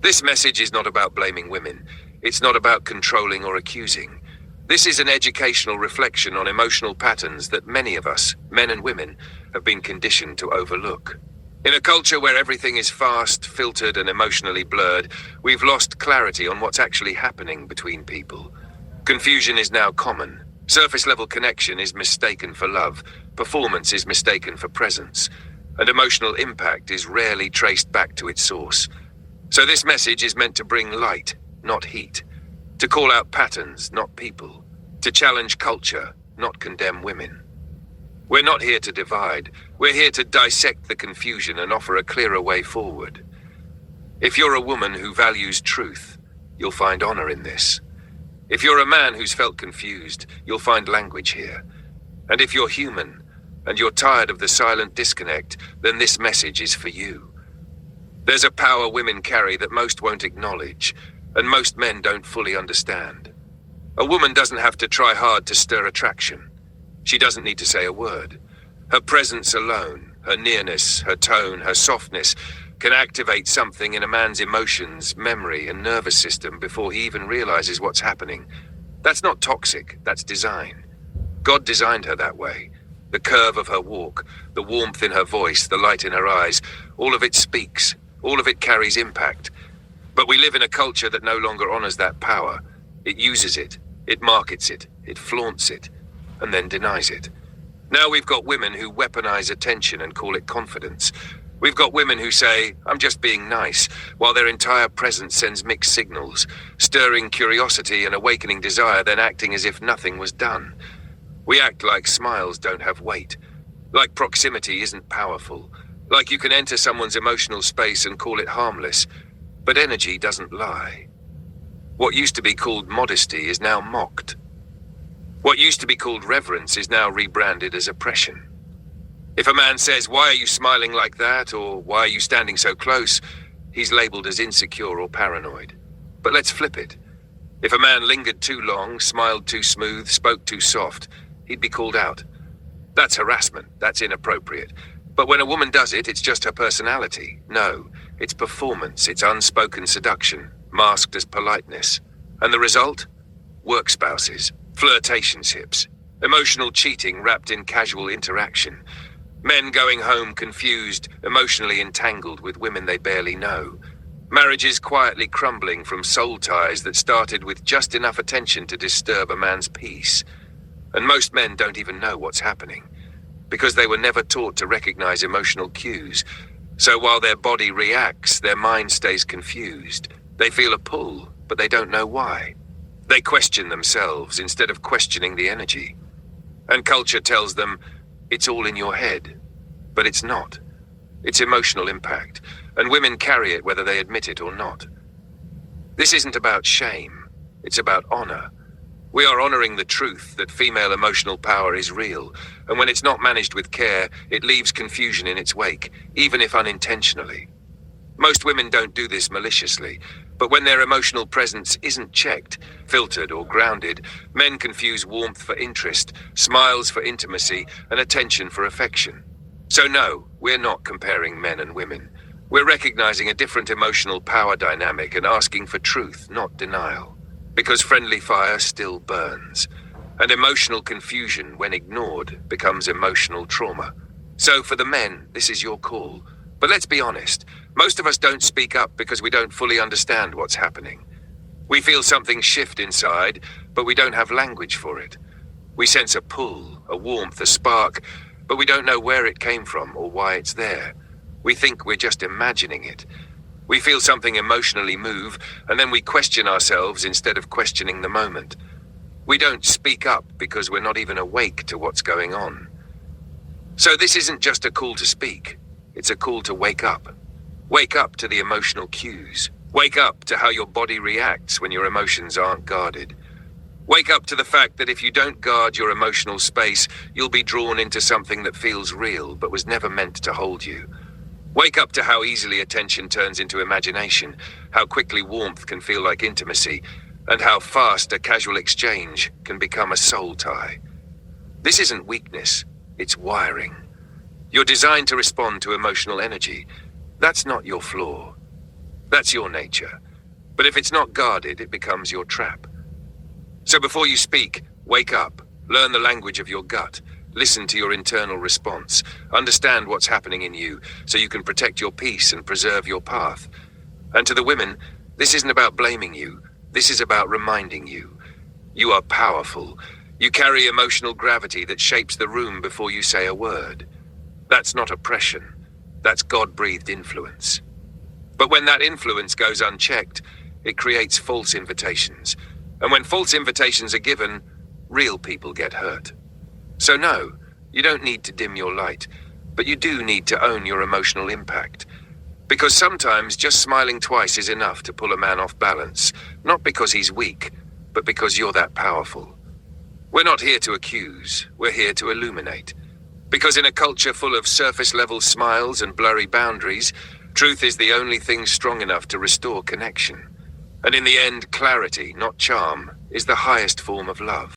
This message is not about blaming women. It's not about controlling or accusing. This is an educational reflection on emotional patterns that many of us, men and women, have been conditioned to overlook. In a culture where everything is fast, filtered, and emotionally blurred, we've lost clarity on what's actually happening between people. Confusion is now common. Surface-level connection is mistaken for love, performance is mistaken for presence, and emotional impact is rarely traced back to its source. So this message is meant to bring light, not heat, to call out patterns, not people, to challenge culture, not condemn women. We're not here to divide, we're here to dissect the confusion and offer a clearer way forward. If you're a woman who values truth, you'll find honor in this. If you're a man who's felt confused, you'll find language here. And if you're human, and you're tired of the silent disconnect, then this message is for you. There's a power women carry that most won't acknowledge, and most men don't fully understand. A woman doesn't have to try hard to stir attraction. She doesn't need to say a word. Her presence alone, her nearness, her tone, her softness, can activate something in a man's emotions, memory, and nervous system before he even realizes what's happening. That's not toxic, that's design. God designed her that way. The curve of her walk, the warmth in her voice, the light in her eyes, all of it speaks, all of it carries impact. But we live in a culture that no longer honors that power. It uses it, it markets it, it flaunts it, and then denies it. Now we've got women who weaponize attention and call it confidence. We've got women who say, "I'm just being nice," while their entire presence sends mixed signals, stirring curiosity and awakening desire, then acting as if nothing was done. We act like smiles don't have weight, like proximity isn't powerful, like you can enter someone's emotional space and call it harmless, but energy doesn't lie. What used to be called modesty is now mocked. What used to be called reverence is now rebranded as oppression. If a man says, "Why are you smiling like that?" or "Why are you standing so close?" he's labeled as insecure or paranoid. But let's flip it. If a man lingered too long, smiled too smooth, spoke too soft, he'd be called out. That's harassment, that's inappropriate. But when a woman does it, it's just her personality. No, it's performance, it's unspoken seduction, masked as politeness. And the result? Work spouses, flirtationships, emotional cheating wrapped in casual interaction. Men going home confused, emotionally entangled with women they barely know. Marriages quietly crumbling from soul ties that started with just enough attention to disturb a man's peace. And most men don't even know what's happening, because they were never taught to recognize emotional cues. So while their body reacts, their mind stays confused. They feel a pull, but they don't know why. They question themselves instead of questioning the energy. And culture tells them, it's all in your head. But it's not. It's emotional impact, and women carry it whether they admit it or not. This isn't about shame, it's about honor. We are honoring the truth that female emotional power is real, and when it's not managed with care, it leaves confusion in its wake, even if unintentionally. Most women don't do this maliciously, but when their emotional presence isn't checked, filtered, or grounded, men confuse warmth for interest, smiles for intimacy, and attention for affection. So no, we're not comparing men and women. We're recognizing a different emotional power dynamic and asking for truth, not denial. Because friendly fire still burns, and emotional confusion, when ignored, becomes emotional trauma. So for the men, this is your call. But let's be honest, most of us don't speak up because we don't fully understand what's happening. We feel something shift inside, but we don't have language for it. We sense a pull, a warmth, a spark, but we don't know where it came from or why it's there. We think we're just imagining it. We feel something emotionally move, and then we question ourselves instead of questioning the moment. We don't speak up because we're not even awake to what's going on. So this isn't just a call to speak. It's a call to wake up. Wake up to the emotional cues. Wake up to how your body reacts when your emotions aren't guarded. Wake up to the fact that if you don't guard your emotional space, you'll be drawn into something that feels real but was never meant to hold you. Wake up to how easily attention turns into imagination, how quickly warmth can feel like intimacy, and how fast a casual exchange can become a soul tie. This isn't weakness, it's wiring. You're designed to respond to emotional energy. That's not your flaw. That's your nature. But if it's not guarded, it becomes your trap. So before you speak, wake up, learn the language of your gut, listen to your internal response, understand what's happening in you so you can protect your peace and preserve your path. And to the women, this isn't about blaming you. This is about reminding you. You are powerful. You carry emotional gravity that shapes the room before you say a word. That's not oppression. That's God-breathed influence. But when that influence goes unchecked, it creates false invitations. And when false invitations are given, real people get hurt. So no, you don't need to dim your light, but you do need to own your emotional impact. Because sometimes just smiling twice is enough to pull a man off balance, not because he's weak, but because you're that powerful. We're not here to accuse, we're here to illuminate. Because in a culture full of surface-level smiles and blurry boundaries, truth is the only thing strong enough to restore connection. And in the end, clarity, not charm, is the highest form of love.